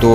2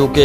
UK